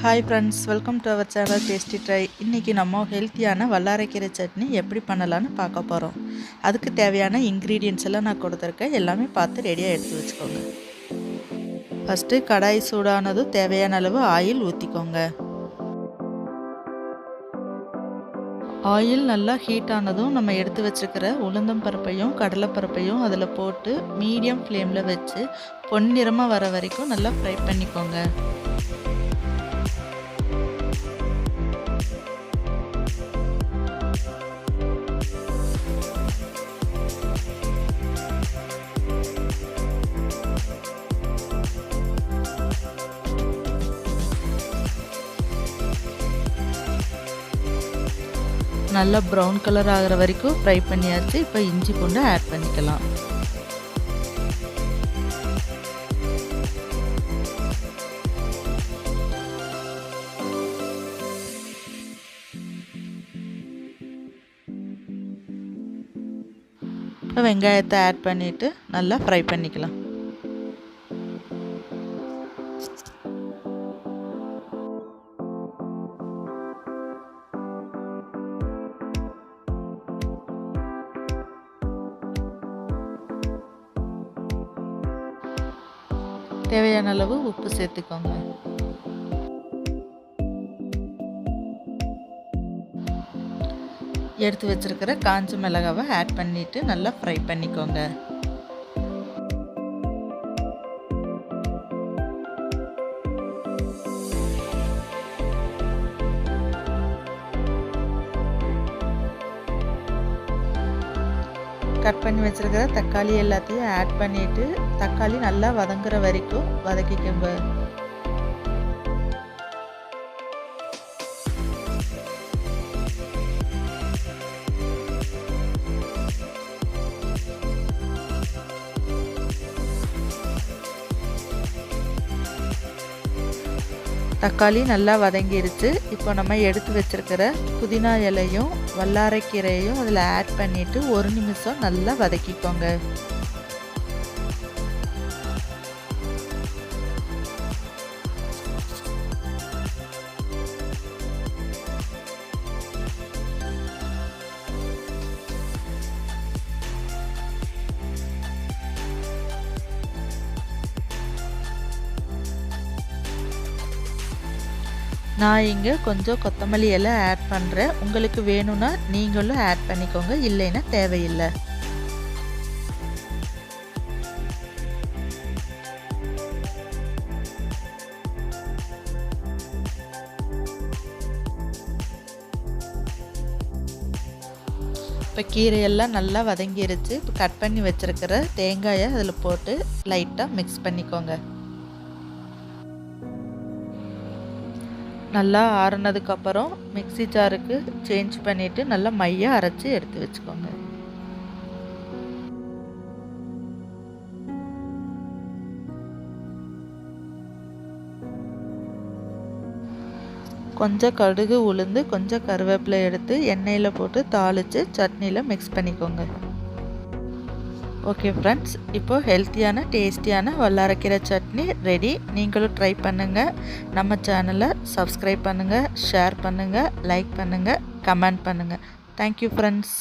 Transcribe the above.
Hi friends, welcome to our channel tasty try. இன்றைக்கி நம்ம ஹெல்த்தியான வல்லாரைக்கீரை சட்னி எப்படி பண்ணலான்னு பார்க்க போகிறோம். அதுக்கு தேவையான இன்க்ரீடியன்ட்ஸ் எல்லாம் நான் கொடுத்துருக்கேன். எல்லாமே பார்த்து ரெடியாக எடுத்து வச்சுக்கோங்க. ஃபஸ்ட்டு கடாய் சூடானதும் தேவையான அளவு ஆயில் ஊற்றிக்கோங்க. ஆயில் நல்லா ஹீட் ஆனதும் நம்ம எடுத்து வச்சுருக்கிற உளுந்தம் பருப்பையும் கடலைப்பருப்பையும் அதில் போட்டு மீடியம் ஃப்ளேமில் வச்சு பொன்னிறமாக வர வரைக்கும் நல்லா ஃப்ரை பண்ணிக்கோங்க. நல்லா ப்ரௌன் கலர் ஆகிற வரைக்கும் ஃப்ரை பண்ணியாச்சு. இப்போ இஞ்சி பூண்டு ஆட் பண்ணிக்கலாம். இப்போ வெங்காயத்தை ஆட் பண்ணிவிட்டு நல்லா ஃப்ரை பண்ணிக்கலாம். தேவையான அளவு உப்பு சேர்த்துக்கோங்க. எடுத்து வச்சிருக்கிற காஞ்ச மிளகாவை ஆட் பண்ணிட்டு நல்லா ஃப்ரை பண்ணிக்கோங்க. கட் பண்ணி வச்சிருக்கிற தக்காளி எல்லாத்தையும் ஆட் பண்ணிட்டு தக்காளி நல்லா வதங்குற வரைக்கும் வதக்கிக்கோங்க. தக்காளி நல்லா வதங்கிடுச்சு. இப்போ நம்ம எடுத்து வச்சிருக்கிற புதினா இலையும் வல்லாரைக்கீரையும் அதில் ஆட் பண்ணிவிட்டு 1 நிமிஷம் நல்லா வதக்கிக்கோங்க. நான் இங்கே கொஞ்சம் கொத்தமல்லி இலை ஆட் பண்ணுறேன். உங்களுக்கு வேணும்னா நீங்களும் ஆட் பண்ணிக்கோங்க, இல்லைன்னா தேவையில்லை. இப்போ கீரையெல்லாம் நல்லா வதங்கிருச்சு. இப்போ கட் பண்ணி வச்சுருக்கிற தேங்காயை அதில் போட்டு லைட்டாக மிக்ஸ் பண்ணிக்கோங்க. நல்லா ஆறுனதுக்கப்புறம் மிக்ஸி ஜாருக்கு சேஞ்ச் பண்ணிவிட்டு நல்லா மையாக அரைச்சி எடுத்து வச்சுக்கோங்க. கொஞ்சம் கடுகு உளுந்து கொஞ்சம் கருவேப்பிலை எடுத்து எண்ணெயில் போட்டு தாளித்து சட்னியில் மிக்ஸ் பண்ணிக்கோங்க. ஓகே ஃப்ரெண்ட்ஸ், இப்போது ஹெல்த்தியான டேஸ்டியான வல்லாரைக்கீரை சட்னி ரெடி. நீங்களும் ட்ரை பண்ணுங்கள். நம்ம சேனலை சப்ஸ்கிரைப் பண்ணுங்கள், ஷேர் பண்ணுங்கள், லைக் பண்ணுங்கள், கமெண்ட் பண்ணுங்கள். Thank you friends.